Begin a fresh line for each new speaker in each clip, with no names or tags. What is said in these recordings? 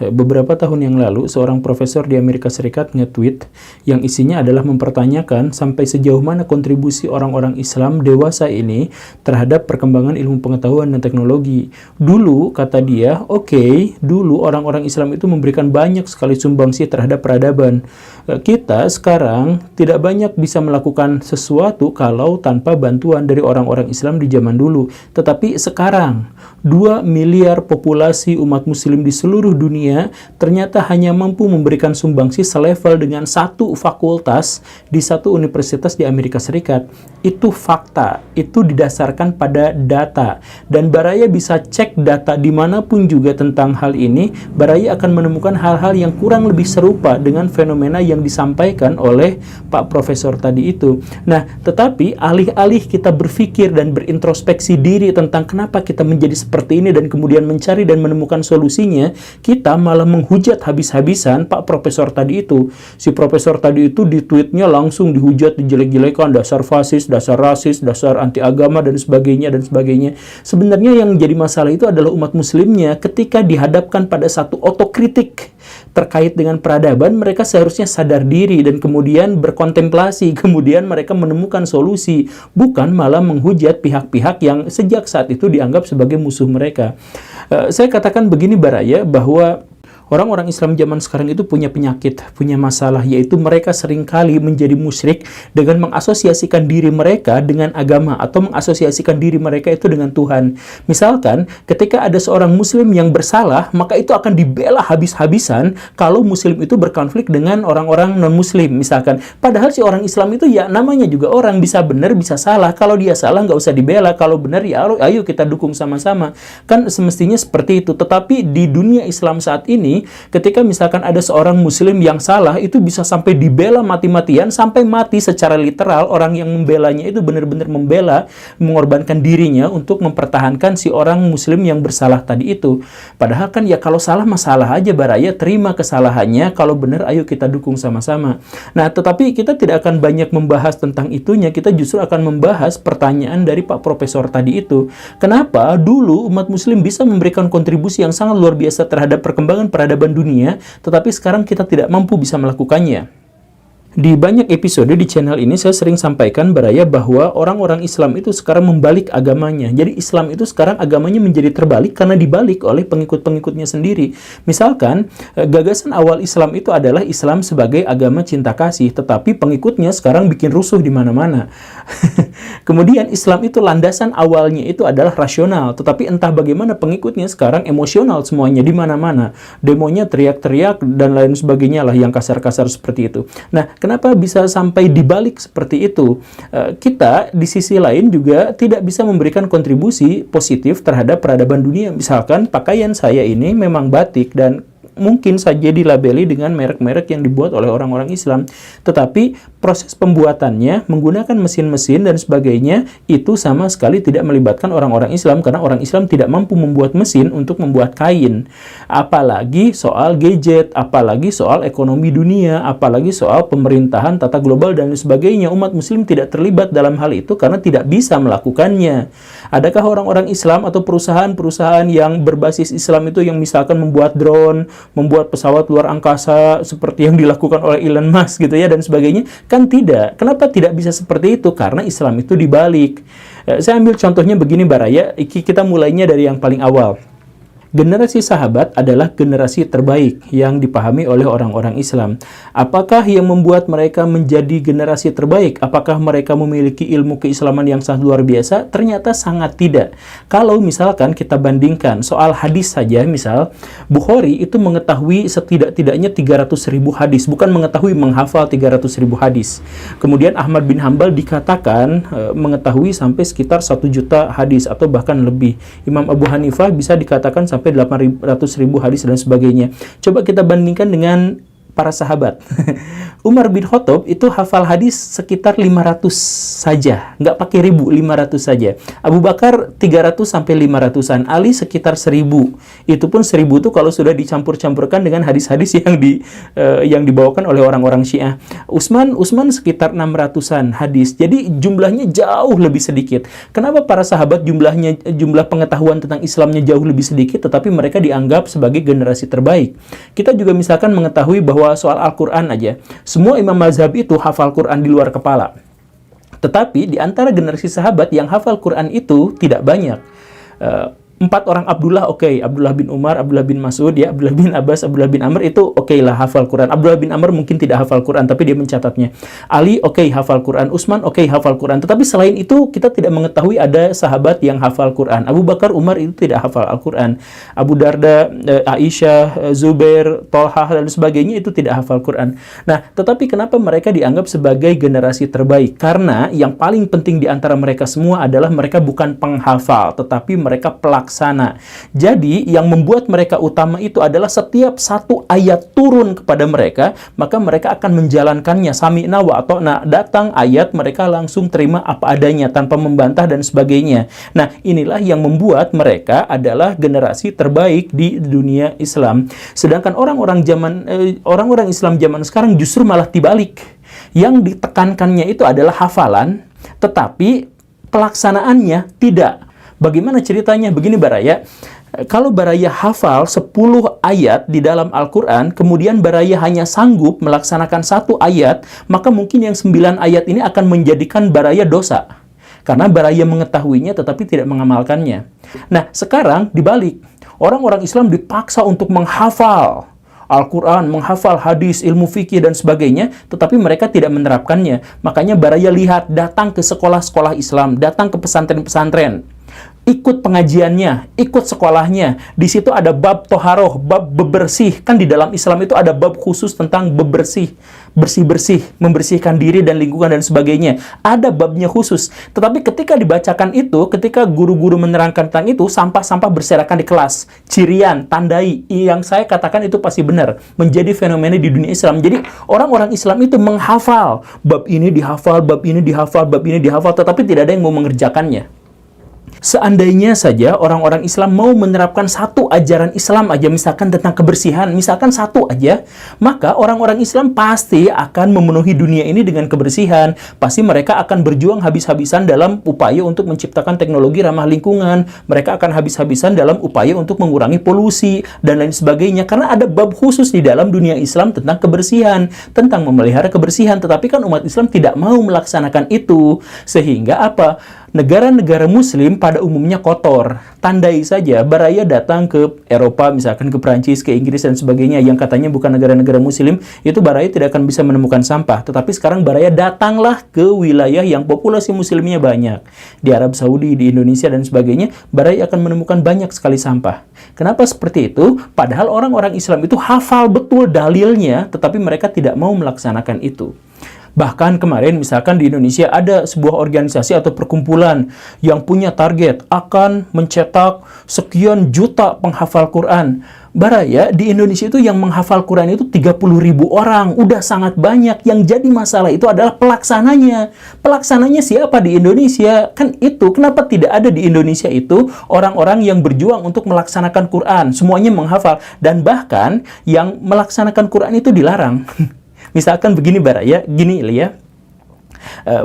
Beberapa tahun yang lalu, seorang profesor di Amerika Serikat nge-tweet yang isinya adalah mempertanyakan sampai sejauh mana kontribusi orang-orang Islam dewasa ini terhadap perkembangan ilmu pengetahuan dan teknologi. Dulu, kata dia, oke, dulu orang-orang Islam itu memberikan banyak sekali sumbangsi terhadap peradaban. Kita sekarang tidak banyak bisa melakukan sesuatu kalau tanpa bantuan dari orang-orang Islam di zaman dulu. Tetapi sekarang, 2 miliar populasi umat muslim di seluruh dunia ternyata hanya mampu memberikan sumbangsi selevel dengan satu fakultas di satu universitas di Amerika Serikat. Itu fakta, itu didasarkan pada data. Dan Baraya bisa cek data dimanapun juga tentang hal ini, Baraya akan menemukan hal-hal yang kurang lebih serupa dengan fenomena yang disampaikan oleh Pak Profesor tadi itu. Nah, tetapi alih-alih kita berpikir dan berintrospeksi diri tentang kenapa kita menjadi seperti ini dan kemudian mencari dan menemukan solusinya, kita malah menghujat habis-habisan Pak Profesor tadi itu. Si Profesor tadi itu di tweetnya langsung dihujat, dijelek-jelekan, dasar fasis, dasar rasis, dasar anti agama, dan sebagainya, dan sebagainya. Sebenarnya yang jadi masalah itu adalah umat muslimnya. Ketika dihadapkan pada satu otokritik terkait dengan peradaban, mereka seharusnya sadar diri dan kemudian berkontemplasi, kemudian mereka menemukan solusi, bukan malah menghujat pihak-pihak yang sejak saat itu dianggap sebagai musuh mereka. Saya katakan begini Baraya, bahwa orang-orang Islam zaman sekarang itu punya penyakit, punya masalah, yaitu mereka seringkali menjadi musyrik dengan mengasosiasikan diri mereka dengan agama atau mengasosiasikan diri mereka itu dengan Tuhan. Misalkan, ketika ada seorang muslim yang bersalah, maka itu akan dibela habis-habisan kalau muslim itu berkonflik dengan orang-orang non-muslim, misalkan. Padahal si orang Islam itu ya namanya juga orang, bisa benar, bisa salah. Kalau dia salah, nggak usah dibela. Kalau benar, ya ayo kita dukung sama-sama. Kan semestinya seperti itu. Tetapi di dunia Islam saat ini, ketika misalkan ada seorang muslim yang salah, itu bisa sampai dibela mati-matian, sampai mati secara literal. Orang yang membelanya itu benar-benar membela, mengorbankan dirinya untuk mempertahankan si orang muslim yang bersalah tadi itu. Padahal kan ya kalau salah masalah aja Baraya, terima kesalahannya, kalau benar ayo kita dukung sama-sama. Nah, tetapi kita tidak akan banyak membahas tentang itunya, kita justru akan membahas pertanyaan dari Pak Profesor tadi itu. Kenapa dulu umat muslim bisa memberikan kontribusi yang sangat luar biasa terhadap perkembangan peradaban dunia, tetapi sekarang kita tidak mampu bisa melakukannya. Di banyak episode di channel ini saya sering sampaikan Baraya bahwa orang-orang Islam itu sekarang membalik agamanya. Jadi Islam itu sekarang agamanya menjadi terbalik karena dibalik oleh pengikut-pengikutnya sendiri. Misalkan, gagasan awal Islam itu adalah Islam sebagai agama cinta kasih, tetapi pengikutnya sekarang bikin rusuh di mana-mana. Kemudian Islam itu landasan awalnya itu adalah rasional, tetapi entah bagaimana pengikutnya sekarang emosional semuanya di mana-mana. Demonya teriak-teriak dan lain sebagainya lah yang kasar-kasar seperti itu. Nah, kenapa bisa sampai dibalik seperti itu? Kita di sisi lain juga tidak bisa memberikan kontribusi positif terhadap peradaban dunia. Misalkan pakaian saya ini memang batik dan mungkin saja dilabeli dengan merek-merek yang dibuat oleh orang-orang Islam, tetapi proses pembuatannya menggunakan mesin-mesin dan sebagainya itu sama sekali tidak melibatkan orang-orang Islam, karena orang Islam tidak mampu membuat mesin untuk membuat kain. Apalagi soal gadget, apalagi soal ekonomi dunia, apalagi soal pemerintahan tata global dan sebagainya. Umat muslim tidak terlibat dalam hal itu karena tidak bisa melakukannya. Adakah orang-orang Islam atau perusahaan-perusahaan yang berbasis Islam itu yang misalkan membuat drone, membuat pesawat luar angkasa seperti yang dilakukan oleh Elon Musk gitu ya dan sebagainya? Kan tidak. Kenapa tidak bisa seperti itu? Karena Islam itu dibalik. Saya ambil contohnya begini Baraya, kita mulainya dari yang paling awal. Generasi sahabat adalah generasi terbaik yang dipahami oleh orang-orang Islam. Apakah yang membuat mereka menjadi generasi terbaik? Apakah mereka memiliki ilmu keislaman yang sangat luar biasa? Ternyata sangat tidak. Kalau misalkan kita bandingkan soal hadis saja, misal Bukhari itu mengetahui setidak-tidaknya 300.000 hadis, bukan mengetahui, menghafal 300.000 hadis. Kemudian Ahmad bin Hambal dikatakan mengetahui sampai sekitar 1 juta hadis atau bahkan lebih. Imam Abu Hanifah bisa dikatakan sampai 800.000 hadis dan sebagainya. Coba kita bandingkan dengan para sahabat. Umar bin Khattab itu hafal hadis sekitar 500 saja, nggak pakai ribu, 500 saja. Abu Bakar 300 sampai 500-an, Ali sekitar 1000. Itu pun 1000 itu kalau sudah dicampur-campurkan dengan hadis-hadis yang dibawakan oleh orang-orang Syiah. Utsman sekitar 600-an hadis. Jadi jumlahnya jauh lebih sedikit. Kenapa para sahabat jumlah pengetahuan tentang Islamnya jauh lebih sedikit, tetapi mereka dianggap sebagai generasi terbaik? Kita juga misalkan mengetahui bahwa soal Al-Quran aja, semua imam mazhab itu hafal Quran di luar kepala. Tetapi di antara generasi sahabat yang hafal Quran itu tidak banyak. 4 orang Abdullah, Abdullah bin Umar, Abdullah bin Mas'ud, ya, Abdullah bin Abbas, Abdullah bin Amr itu lah hafal Quran. Abdullah bin Amr mungkin tidak hafal Quran, tapi dia mencatatnya. Ali hafal Quran, Utsman hafal Quran. Tetapi selain itu kita tidak mengetahui ada sahabat yang hafal Quran. Abu Bakar, Umar itu tidak hafal Al-Quran. Abu Darda, Aisyah, Zubair, Thalhah dan sebagainya itu tidak hafal Quran. Nah, tetapi kenapa mereka dianggap sebagai generasi terbaik? Karena yang paling penting di antara mereka semua adalah mereka bukan penghafal, tetapi mereka pelaksana. Jadi yang membuat mereka utama itu adalah setiap satu ayat turun kepada mereka, maka mereka akan menjalankannya. Sami'na wa ata'na, datang ayat mereka langsung terima apa adanya tanpa membantah dan sebagainya. Nah, inilah yang membuat mereka adalah generasi terbaik di dunia Islam. Sedangkan orang-orang Islam zaman sekarang justru malah dibalik. Yang ditekankannya itu adalah hafalan, tetapi pelaksanaannya tidak. Bagaimana ceritanya? Begini Baraya, kalau Baraya hafal 10 ayat di dalam Al-Quran, kemudian Baraya hanya sanggup melaksanakan 1 ayat, maka mungkin yang 9 ayat ini akan menjadikan Baraya dosa. Karena Baraya mengetahuinya tetapi tidak mengamalkannya. Nah, sekarang dibalik. Orang-orang Islam dipaksa untuk menghafal Al-Quran, menghafal hadis, ilmu fikih, dan sebagainya, tetapi mereka tidak menerapkannya. Makanya Baraya lihat, datang ke sekolah-sekolah Islam, datang ke pesantren-pesantren, ikut pengajiannya, ikut sekolahnya. Di situ ada bab toharoh, bab bebersih. Kan di dalam Islam itu ada bab khusus tentang bersih-bersih, membersihkan diri dan lingkungan dan sebagainya. Ada babnya khusus. Tetapi ketika dibacakan itu, ketika guru-guru menerangkan tentang itu, sampah-sampah berserakan di kelas. Cirian, tandai, yang saya katakan itu pasti benar. Menjadi fenomena di dunia Islam. Jadi orang-orang Islam itu menghafal. Bab ini dihafal, bab ini dihafal, bab ini dihafal, tetapi tidak ada yang mau mengerjakannya. Seandainya saja orang-orang Islam mau menerapkan 1 ajaran Islam aja, misalkan tentang kebersihan, misalkan 1 aja, maka orang-orang Islam pasti akan memenuhi dunia ini dengan kebersihan. Pasti mereka akan berjuang habis-habisan dalam upaya untuk menciptakan teknologi ramah lingkungan. Mereka akan habis-habisan dalam upaya untuk mengurangi polusi dan lain sebagainya. Karena ada bab khusus di dalam dunia Islam tentang kebersihan, tentang memelihara kebersihan. Tetapi kan umat Islam tidak mau melaksanakan itu. Sehingga apa? Negara-negara Muslim pada umumnya kotor. Tandai saja, Baraya datang ke Eropa, misalkan ke Prancis, ke Inggris, dan sebagainya, yang katanya bukan negara-negara Muslim, itu Baraya tidak akan bisa menemukan sampah. Tetapi sekarang Baraya datanglah ke wilayah yang populasi Muslimnya banyak. Di Arab Saudi, di Indonesia, dan sebagainya, Baraya akan menemukan banyak sekali sampah. Kenapa seperti itu? Padahal orang-orang Islam itu hafal betul dalilnya, tetapi mereka tidak mau melaksanakan itu. Bahkan kemarin misalkan di Indonesia ada sebuah organisasi atau perkumpulan yang punya target akan mencetak sekian juta penghafal Quran. Baraya, di Indonesia itu yang menghafal Quran itu 30.000 orang. Udah sangat banyak. Yang jadi masalah itu adalah pelaksananya. Pelaksananya siapa di Indonesia? Kan itu. Kenapa tidak ada di Indonesia itu orang-orang yang berjuang untuk melaksanakan Quran? Semuanya menghafal. Dan bahkan yang melaksanakan Quran itu dilarang. Misalkan begini Baraya, gini ya.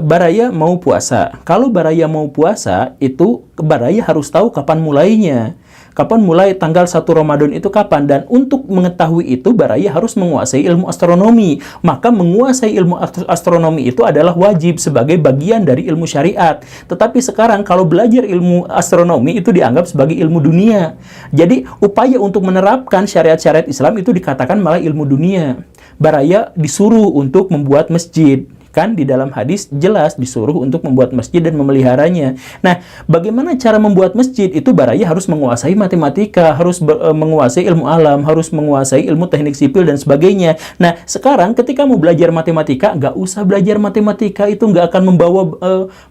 Baraya mau puasa. Kalau Baraya mau puasa, itu Baraya harus tahu kapan mulainya. Kapan mulai tanggal 1 Ramadan itu kapan. Dan untuk mengetahui itu, Baraya harus menguasai ilmu astronomi. Maka menguasai ilmu astronomi itu adalah wajib sebagai bagian dari ilmu syariat. Tetapi sekarang kalau belajar ilmu astronomi itu dianggap sebagai ilmu dunia. Jadi upaya untuk menerapkan syariat-syariat Islam itu dikatakan malah ilmu dunia. Baraya disuruh untuk membuat masjid. Kan di dalam hadis jelas disuruh untuk membuat masjid dan memeliharanya. Nah, bagaimana cara membuat masjid? Itu Baraya harus menguasai matematika, harus menguasai ilmu alam, harus menguasai ilmu teknik sipil dan sebagainya. Nah, sekarang ketika mau belajar matematika, nggak usah belajar matematika, itu nggak akan membawa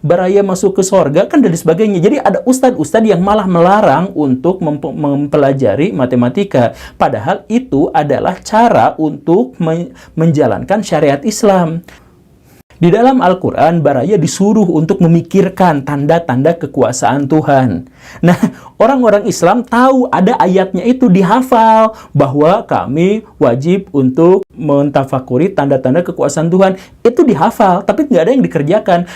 Baraya masuk ke sorga, kan, dan sebagainya. Jadi ada ustadz-ustadz yang malah melarang untuk mempelajari matematika. Padahal itu adalah cara untuk menjalankan syariat Islam. Di dalam Al-Quran, Baraya disuruh untuk memikirkan tanda-tanda kekuasaan Tuhan. Nah, orang-orang Islam tahu ada ayatnya itu dihafal, bahwa kami wajib untuk mentafakuri tanda-tanda kekuasaan Tuhan. Itu dihafal, tapi nggak ada yang dikerjakan.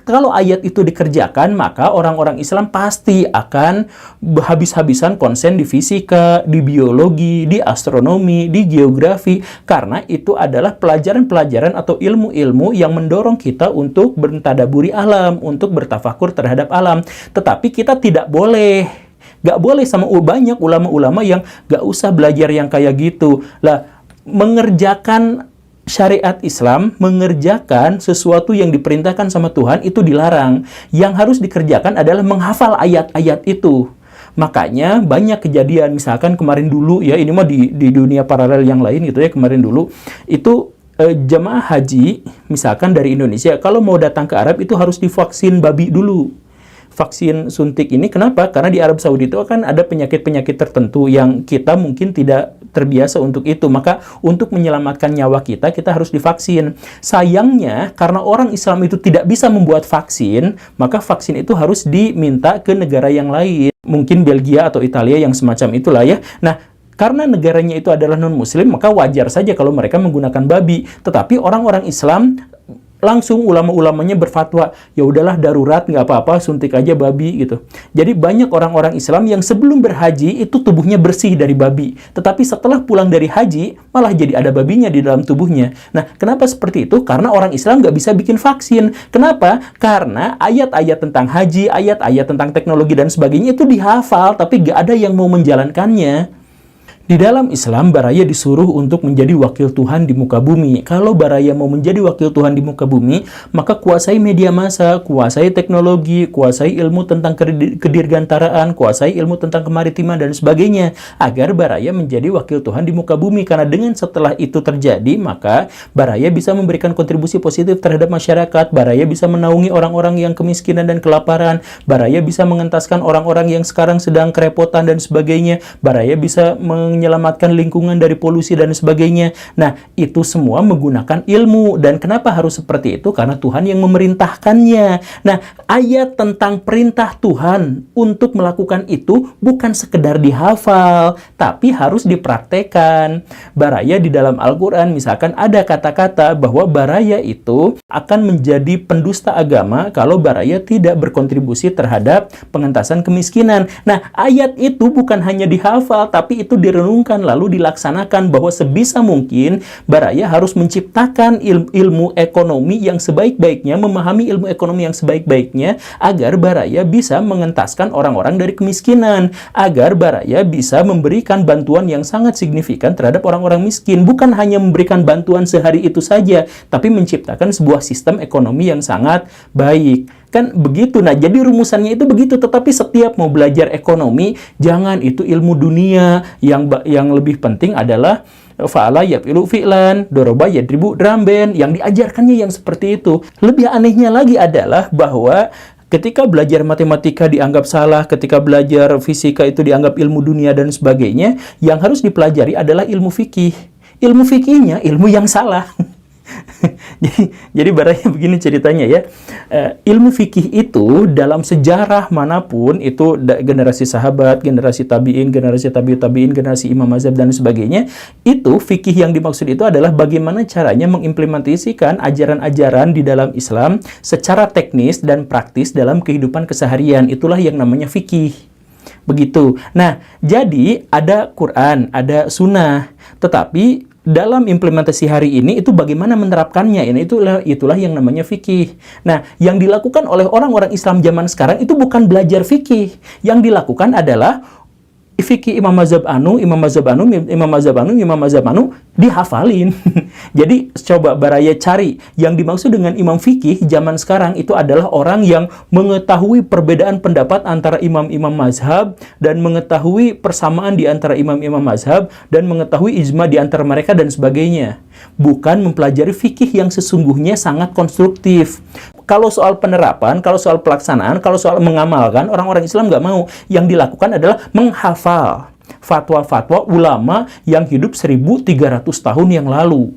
Kalau ayat itu dikerjakan, maka orang-orang Islam pasti akan habis-habisan konsen di fisika, di biologi, di astronomi, di geografi, karena itu adalah pelajaran-pelajaran atau ilmu-ilmu yang mendorong kita untuk bertadaburi alam, untuk bertafakur terhadap alam. Tetapi kita tidak boleh, nggak boleh sama banyak ulama-ulama yang nggak usah belajar yang kayak gitu. Lah, mengerjakan syariat Islam, mengerjakan sesuatu yang diperintahkan sama Tuhan itu dilarang. Yang harus dikerjakan adalah menghafal ayat-ayat itu. Makanya banyak kejadian, misalkan kemarin dulu ya, ini mah di dunia paralel yang lain gitu ya, kemarin dulu itu jemaah haji misalkan dari Indonesia kalau mau datang ke Arab itu harus divaksin babi dulu. Vaksin suntik ini kenapa? Karena di Arab Saudi itu kan ada penyakit-penyakit tertentu yang kita mungkin tidak terbiasa untuk itu. Maka untuk menyelamatkan nyawa kita harus divaksin. Sayangnya, karena orang Islam itu tidak bisa membuat vaksin, maka vaksin itu harus diminta ke negara yang lain. Mungkin Belgia atau Italia yang semacam itulah ya. Nah, karena negaranya itu adalah non-muslim, maka wajar saja kalau mereka menggunakan babi. Tetapi orang-orang Islam langsung ulama-ulamanya berfatwa, ya udahlah darurat, nggak apa-apa, suntik aja babi gitu. Jadi banyak orang-orang Islam yang sebelum berhaji itu tubuhnya bersih dari babi, tetapi setelah pulang dari haji malah jadi ada babinya di dalam tubuhnya. Nah, kenapa seperti itu? Karena orang Islam nggak bisa bikin vaksin. Kenapa? Karena ayat-ayat tentang haji, ayat-ayat tentang teknologi dan sebagainya itu dihafal, tapi nggak ada yang mau menjalankannya. Di dalam Islam, Baraya disuruh untuk menjadi wakil Tuhan di muka bumi. Kalau Baraya mau menjadi wakil Tuhan di muka bumi, maka kuasai media massa, kuasai teknologi, kuasai ilmu tentang kedirgantaraan, kuasai ilmu tentang kemaritiman, dan sebagainya. Agar Baraya menjadi wakil Tuhan di muka bumi. Karena dengan setelah itu terjadi, maka Baraya bisa memberikan kontribusi positif terhadap masyarakat. Baraya bisa menaungi orang-orang yang kemiskinan dan kelaparan. Baraya bisa mengentaskan orang-orang yang sekarang sedang kerepotan dan sebagainya. Baraya bisa menyelamatkan lingkungan dari polusi dan sebagainya. Nah, itu semua menggunakan ilmu. Dan kenapa harus seperti itu? Karena Tuhan yang memerintahkannya. Nah, ayat tentang perintah Tuhan untuk melakukan itu bukan sekedar dihafal, tapi harus dipraktekkan. Baraya di dalam Al-Quran, misalkan ada kata-kata bahwa Baraya itu akan menjadi pendusta agama kalau Baraya tidak berkontribusi terhadap pengentasan kemiskinan. Nah, ayat itu bukan hanya dihafal, tapi itu direnungkan lalu dilaksanakan, bahwa sebisa mungkin Baraya harus menciptakan ilmu ekonomi yang sebaik-baiknya, memahami ilmu ekonomi yang sebaik-baiknya, agar Baraya bisa mengentaskan orang-orang dari kemiskinan, agar Baraya bisa memberikan bantuan yang sangat signifikan terhadap orang-orang miskin. Bukan hanya memberikan bantuan sehari itu saja, tapi menciptakan sebuah sistem ekonomi yang sangat baik. Kan begitu. Nah, jadi rumusannya itu begitu. Tetapi setiap mau belajar ekonomi, jangan itu ilmu dunia. Yang lebih penting adalah fa'ala yafilu fi'lan, doroba yadribu dramben. Yang diajarkannya yang seperti itu. Lebih anehnya lagi adalah bahwa ketika belajar matematika dianggap salah, ketika belajar fisika itu dianggap ilmu dunia dan sebagainya, yang harus dipelajari adalah ilmu fikih. Ilmu fikihnya ilmu yang salah. Jadi Baraya begini ceritanya ya. Ilmu fikih itu dalam sejarah manapun, itu generasi sahabat, generasi tabi'in, generasi tabi'ut tabi'in, generasi imam mazhab dan sebagainya, itu fikih yang dimaksud itu adalah bagaimana caranya mengimplementasikan ajaran-ajaran di dalam Islam secara teknis dan praktis dalam kehidupan keseharian. Itulah yang namanya fikih. Begitu. Nah, jadi ada Quran, ada sunnah, tetapi dalam implementasi hari ini itu bagaimana menerapkannya, ini itulah yang namanya fikih. Nah, yang dilakukan oleh orang-orang Islam zaman sekarang itu bukan belajar fikih. Yang dilakukan adalah fikih Imam Mazhab anu, Imam Mazhab anu, Imam Mazhab anu, Imam Mazhab anu dihafalin. Jadi coba Baraya cari yang dimaksud dengan imam fikih zaman sekarang itu adalah orang yang mengetahui perbedaan pendapat antara imam-imam mazhab dan mengetahui persamaan di antara imam-imam mazhab dan mengetahui ijma di antara mereka dan sebagainya. Bukan mempelajari fikih yang sesungguhnya sangat konstruktif. Kalau soal penerapan, kalau soal pelaksanaan, kalau soal mengamalkan, orang-orang Islam nggak mau. Yang dilakukan adalah menghafal fatwa-fatwa ulama yang hidup 1300 tahun yang lalu.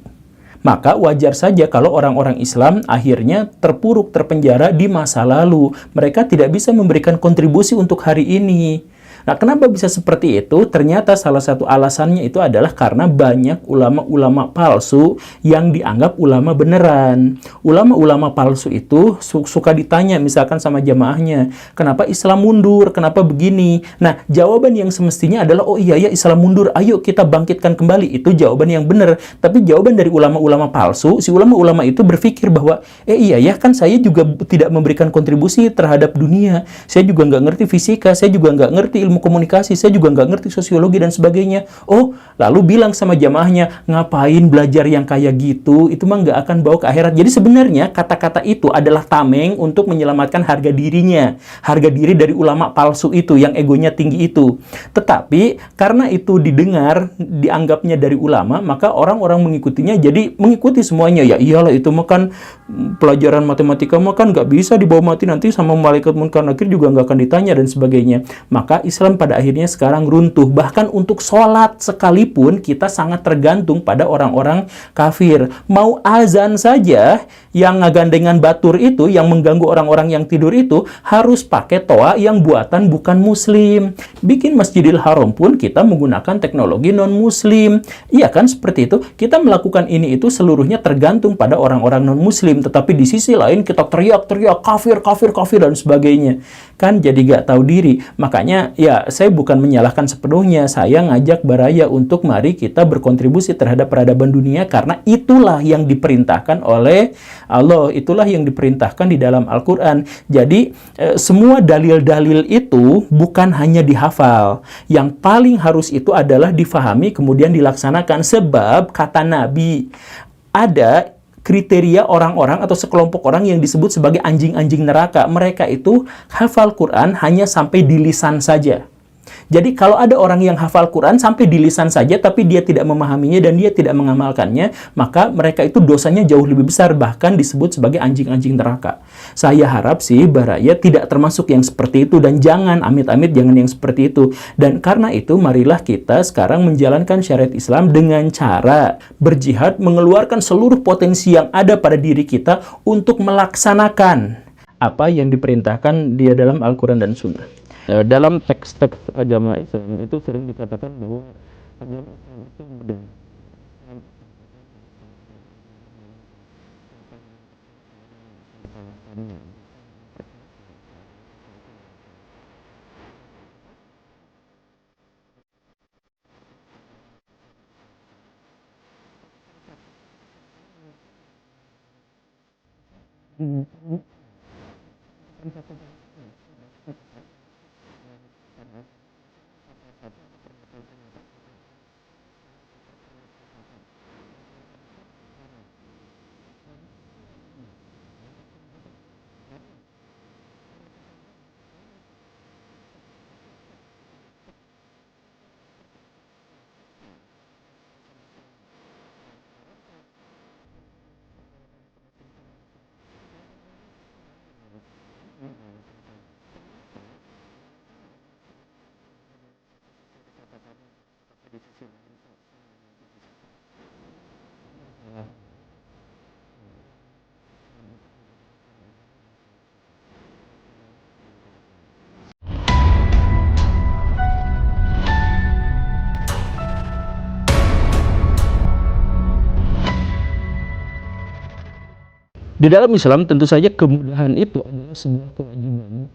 Maka wajar saja kalau orang-orang Islam akhirnya terpuruk, terpenjara di masa lalu. Mereka tidak bisa memberikan kontribusi untuk hari ini. Nah, kenapa bisa seperti itu? Ternyata salah satu alasannya itu adalah karena banyak ulama-ulama palsu yang dianggap ulama beneran. Ulama-ulama palsu itu suka ditanya misalkan sama jamaahnya, kenapa Islam mundur? Kenapa begini? Nah, jawaban yang semestinya adalah, oh iya ya Islam mundur, ayo kita bangkitkan kembali. Itu jawaban yang benar. Tapi jawaban dari ulama-ulama palsu, si ulama-ulama itu berpikir bahwa, iya ya kan saya juga tidak memberikan kontribusi terhadap dunia. Saya juga nggak ngerti fisika, saya juga nggak ngerti ilmu komunikasi, saya juga nggak ngerti sosiologi dan sebagainya. Oh, lalu bilang sama jamaahnya, ngapain belajar yang kayak gitu? Itu mah nggak akan bawa ke akhirat. Jadi sebenarnya kata-kata itu adalah tameng untuk menyelamatkan harga dirinya. Harga diri dari ulama palsu itu, yang egonya tinggi itu. Tetapi, karena itu didengar, dianggapnya dari ulama, maka orang-orang mengikutinya jadi mengikuti semuanya. Ya iyalah, itu mah kan pelajaran matematika mah kan nggak bisa dibawa mati, nanti sama malaikat munkar nakir juga nggak akan ditanya dan sebagainya. Maka Islam pada akhirnya sekarang runtuh. Bahkan untuk sholat sekalipun kita sangat tergantung pada orang-orang kafir. Mau azan saja yang ngagandengan batur itu, yang mengganggu orang-orang yang tidur itu, harus pakai toa yang buatan bukan muslim. Bikin Masjidil Haram pun kita menggunakan teknologi non-muslim. Iya kan, seperti itu. Kita melakukan ini itu seluruhnya tergantung pada orang-orang non-muslim. Tetapi di sisi lain kita teriak-teriak kafir, kafir, kafir dan sebagainya. Kan jadi gak tahu diri. Makanya ya saya bukan menyalahkan sepenuhnya. Saya ngajak Baraya untuk mari kita berkontribusi terhadap peradaban dunia, karena itulah yang diperintahkan oleh Allah. Itulah yang diperintahkan di dalam Al-Quran. Jadi semua dalil-dalil itu bukan hanya dihafal. Yang paling harus itu adalah difahami kemudian dilaksanakan. Sebab kata Nabi, ada kriteria orang-orang atau sekelompok orang yang disebut sebagai anjing-anjing neraka. Mereka itu hafal Quran hanya sampai di lisan saja. Jadi kalau ada orang yang hafal Quran sampai di lisan saja, tapi dia tidak memahaminya dan dia tidak mengamalkannya, maka mereka itu dosanya jauh lebih besar, bahkan disebut sebagai anjing-anjing neraka. Saya harap sih Baraya tidak termasuk yang seperti itu, dan jangan, amit-amit jangan yang seperti itu. Dan karena itu, marilah kita sekarang menjalankan syariat Islam dengan cara berjihad, mengeluarkan seluruh potensi yang ada pada diri kita untuk melaksanakan apa yang diperintahkan dia dalam Al-Quran dan Sunnah. Dalam teks-teks agama Islam itu sering dikatakan bahwa agama Islam itu mudah. Di dalam Islam tentu saja kemudahan itu adalah sebuah kewajiban.